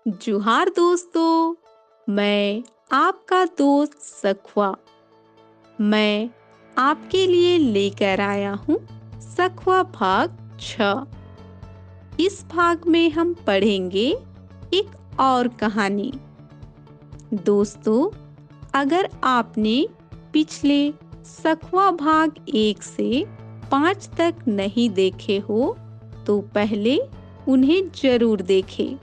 जोहार दोस्तों। मैं आपका दोस्त सखुआ। मैं आपके लिए लेकर आया हूँ सखुआ भाग 6। इस भाग में हम पढ़ेंगे एक और कहानी। दोस्तों, अगर आपने पिछले सखुआ भाग 1 से 5 तक नहीं देखे हो तो पहले उन्हें जरूर देखें।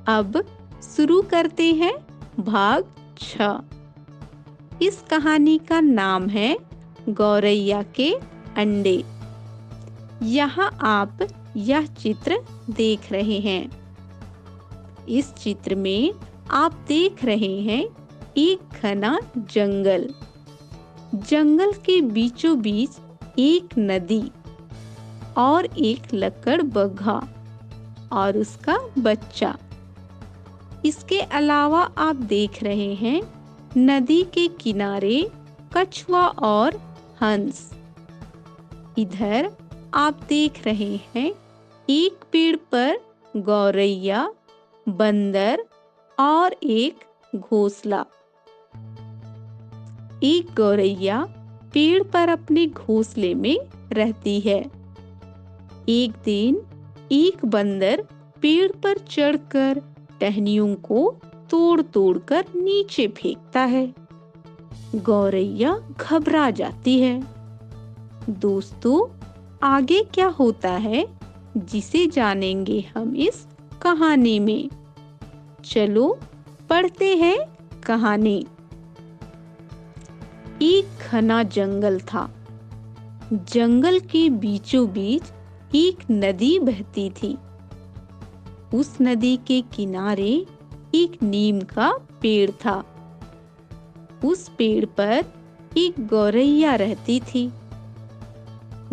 अब शुरू करते हैं भाग 6। इस कहानी का नाम है गौरैया के अंडे। यहाँ आप यह चित्र देख रहे हैं। इस चित्र में आप देख रहे हैं एक घना जंगल। जंगल के बीचों बीच एक नदी और एक लकड़बग्घा और उसका बच्चा। इसके अलावा आप देख रहे हैं नदी के किनारे कछुआ और हंस। इधर आप देख रहे हैं एक पेड़ पर गौरैया, बंदर और एक घोंसला। एक गौरैया पेड़ पर अपने घोंसले में रहती है। एक दिन एक बंदर पेड़ पर चढ़कर टहनियों को तोड़ तोड़ कर नीचे फेंकता है। गौरैया घबरा जाती है। दोस्तों, आगे क्या होता है जिसे जानेंगे हम इस कहानी में। चलो पढ़ते हैं कहानी। एक घना जंगल था। जंगल के बीचों बीच एक नदी बहती थी। उस नदी के किनारे एक नीम का पेड़ था। उस पेड़ पर एक गौरैया रहती थी।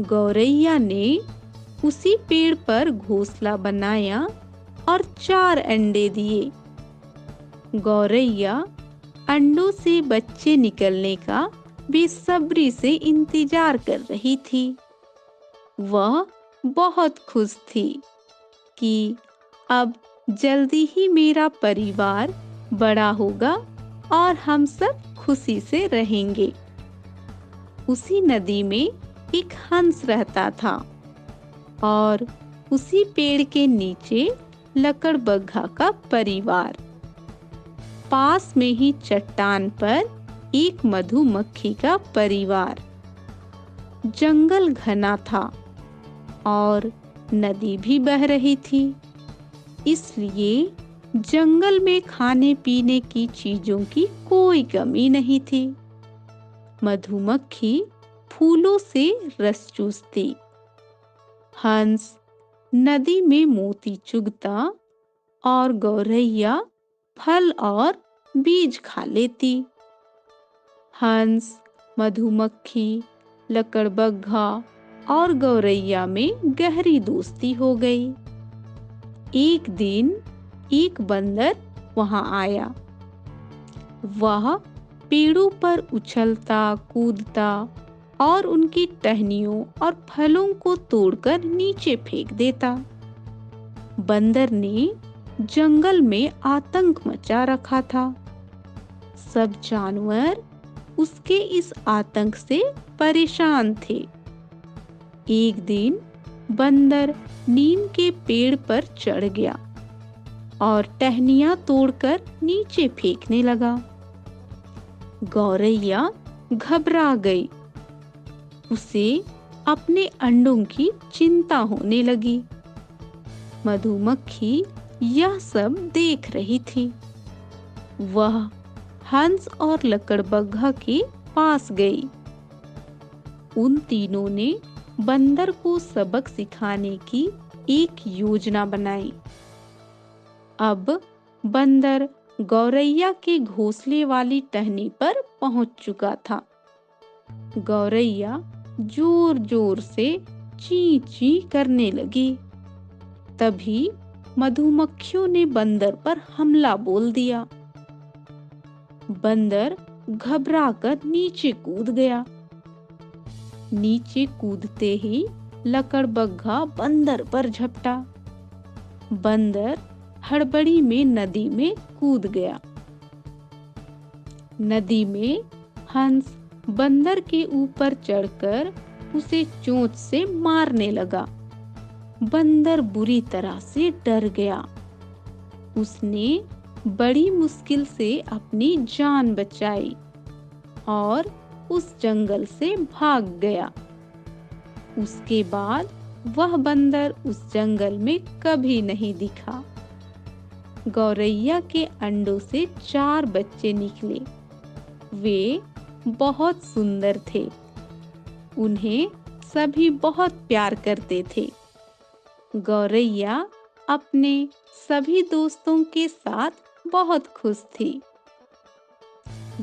गौरैया ने उसी पेड़ पर घोंसला बनाया और 4 अंडे दिए। गौरैया अंडों से बच्चे निकलने का बेसब्री से इंतजार कर रही थी। वह बहुत खुश थी कि अब जल्दी ही मेरा परिवार बड़ा होगा और हम सब खुशी से रहेंगे। उसी नदी में एक हंस रहता था और उसी पेड़ के नीचे लकड़बग्घा का परिवार। पास में ही चट्टान पर एक मधुमक्खी का परिवार। जंगल घना था और नदी भी बह रही थी, इसलिए जंगल में खाने पीने की चीजों की कोई कमी नहीं थी। मधुमक्खी फूलों से रस चूसती, हंस नदी में मोती चुगता और गौरैया फल और बीज खा लेती। हंस, मधुमक्खी, लकड़बग्घा और गौरैया में गहरी दोस्ती हो गई। एक दिन एक बंदर वहां आया। वह पेड़ों पर उछलता कूदता और उनकी टहनियों और फलों को तोड़कर नीचे फेंक देता। बंदर ने जंगल में आतंक मचा रखा था। सब जानवर उसके इस आतंक से परेशान थे। एक दिन बंदर नीम के पेड़ पर चढ़ गया और टहनियां तोड़कर नीचे फेंकने लगा। गौरैया घबरा गई। उसे अपने अंडों की चिंता होने लगी। मधुमक्खी यह सब देख रही थी। वह हंस और लकड़बग्घा के पास गई। उन तीनों ने बंदर को सबक सिखाने की एक योजना बनाई। अब बंदर गौरैया के घोंसले वाली टहनी पर पहुंच चुका था। गौरैया जोर जोर से ची ची करने लगी। तभी मधुमक्खियों ने बंदर पर हमला बोल दिया। बंदर घबराकर नीचे कूद गया। नीचे कूदते ही लकड़बग्घा बंदर पर झपटा। बंदर हड़बड़ी में नदी में कूद गया। नदी में हंस बंदर के ऊपर चढ़कर उसे चोंच से मारने लगा। बंदर बुरी तरह से डर गया। उसने बड़ी मुश्किल से अपनी जान बचाई और उस जंगल से भाग गया। उसके बाद वह बंदर उस जंगल में कभी नहीं दिखा। गौरैया के अंडों से 4 बच्चे निकले। वे बहुत सुंदर थे। उन्हें सभी बहुत प्यार करते थे। गौरैया अपने सभी दोस्तों के साथ बहुत खुश थी।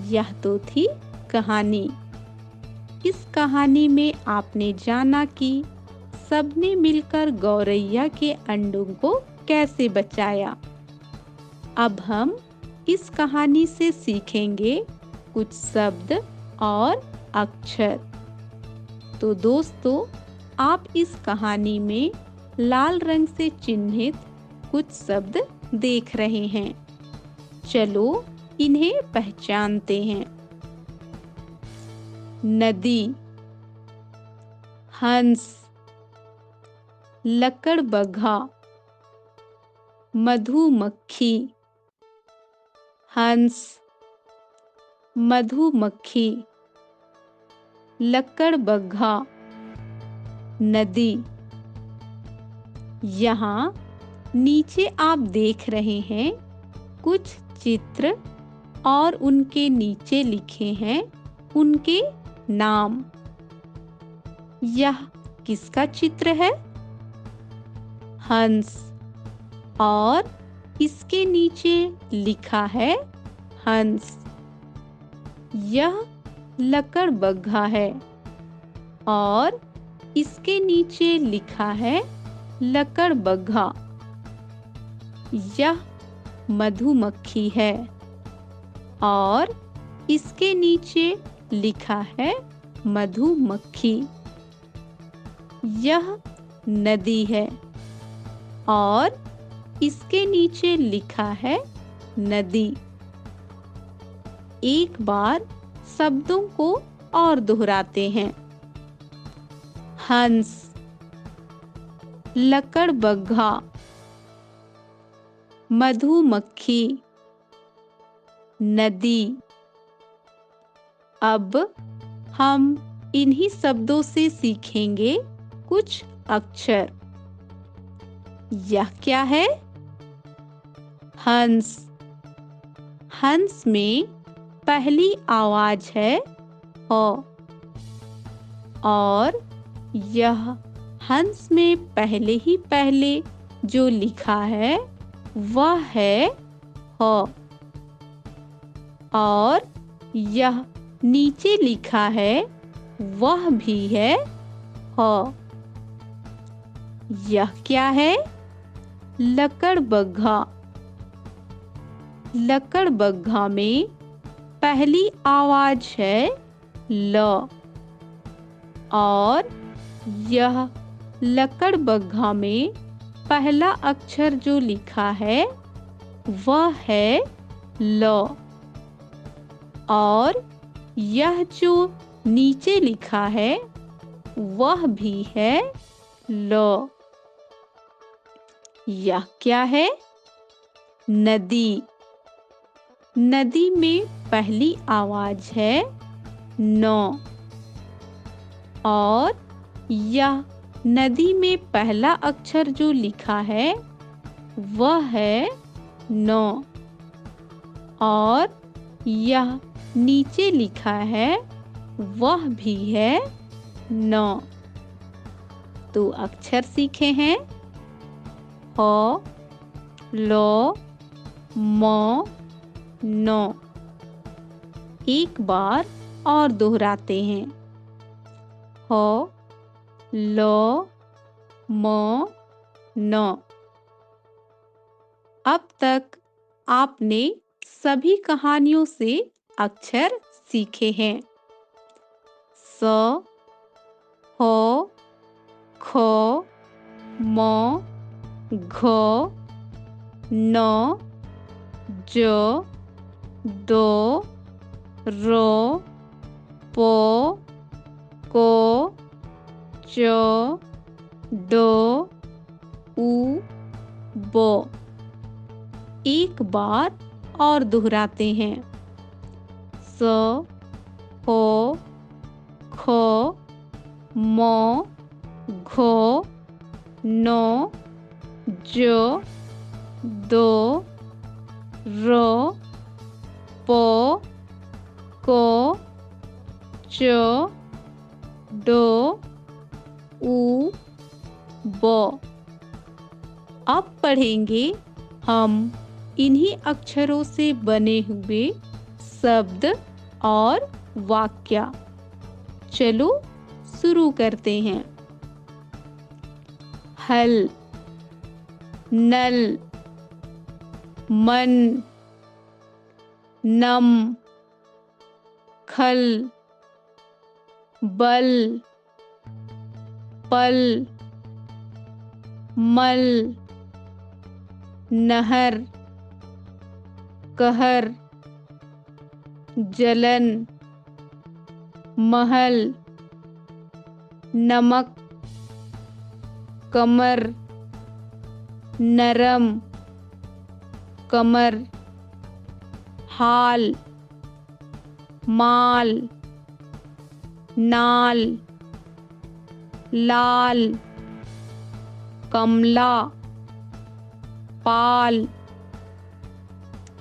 यह तो थी कहानी। इस कहानी में आपने जाना कि सबने मिलकर गौरैया के अंडों को कैसे बचाया। अब हम इस कहानी से सीखेंगे कुछ शब्द और अक्षर। तो दोस्तों, आप इस कहानी में लाल रंग से चिन्हित कुछ शब्द देख रहे हैं। चलो इन्हें पहचानते हैं। नदी, हंस, लकड़बग्घा, मधुमक्खी, हंस, मधुमक्खी, लकड़बग्घा, नदी। यहाँ नीचे आप देख रहे हैं कुछ चित्र और उनके नीचे लिखे हैं उनके नाम। यह किसका चित्र है? हंस। और इसके नीचे लिखा है हंस। यह लकड़बग्घा है और इसके नीचे लिखा है लकड़बग्घा। यह मधुमक्खी है और इसके नीचे लिखा है मधुमक्खी। यह नदी है और इसके नीचे लिखा है नदी। एक बार शब्दों को और दोहराते हैं। हंस, लकड़बग्घा, मधुमक्खी, नदी। अब हम इन्हीं शब्दों से सीखेंगे कुछ अक्षर। यह क्या है? हंस। हंस में पहली आवाज है ह और यह हंस में पहले जो लिखा है वह है ह और यह नीचे लिखा है वह भी है ह। यह क्या है? लकड़बग्घा। लकड़बग्घा में पहली आवाज है ल और यह लकड़बग्घा में पहला अक्षर जो लिखा है वह है ल और यह जो नीचे लिखा है वह भी है ल। यह क्या है? नदी। नदी में पहली आवाज है न और यह नदी में पहला अक्षर जो लिखा है वह है न और यह नीचे लिखा है वह भी है न। तो अक्षर सीखे हैं ह, ल, म, न। एक बार और दोहराते हैं। ह, ल, म, न। अब तक आपने सभी कहानियों से अक्षर सीखे हैं। स, ह, ख, म, घ, नो, जो, दो, रो, पो, को, चो, डो, ऊ, बो। एक बार और दोहराते हैं। सो, हो, खो, मो, घो, नो, जो, दो, रो, पो, को, चो, डो, ऊ, बो। अब पढ़ेंगे हम इन्हीं अक्षरों से बने हुए शब्द और वाक्य। चलो शुरू करते हैं। हल, नल, मन, नम, खल, बल, पल, मल, नहर, कहर, जलन, महल, नमक, कमर, नरम, कमर, हाल, माल, नाल, लाल, कमला, पाल,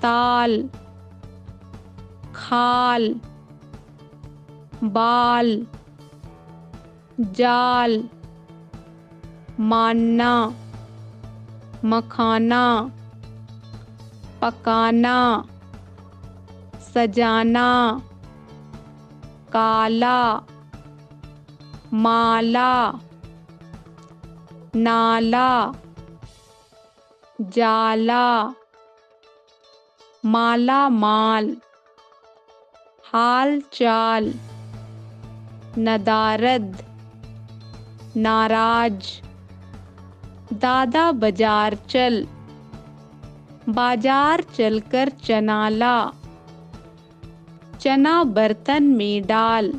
ताल, खाल, बाल, जाल, मानना, मखाना, पकाना, सजाना, काला, माला, नाला, जाला, माला माल, हाल चाल, नदारद, नाराज, दादा बाजार चल, बाजार चलकर चना ला, चना बर्तन में डाल,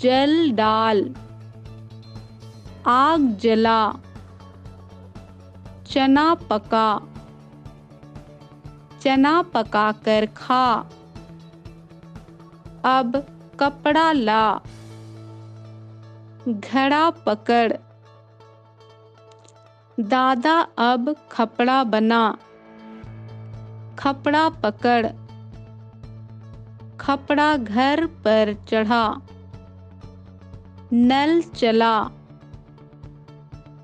जल डाल, आग जला, चना पका, चना पकाकर खा, अब कपड़ा ला, घड़ा पकड़, दादा अब खपड़ा बना, खपड़ा पकड़, खपड़ा घर पर चढ़ा, नल चला,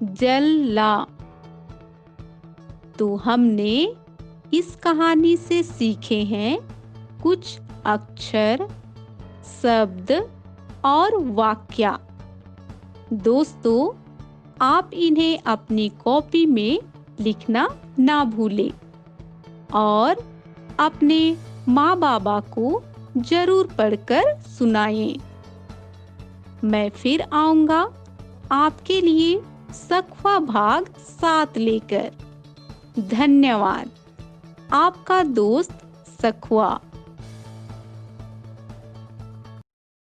जल ला। तो हमने इस कहानी से सीखे हैं कुछ अक्षर, शब्द और वाक्य। दोस्तों, आप इन्हें अपनी कॉपी में लिखना ना भूलें और अपने माँ बाबा को जरूर पढ़कर सुनाएं। मैं फिर आऊंगा आपके लिए सखवा भाग 7 लेकर। धन्यवाद। आपका दोस्त सखवा।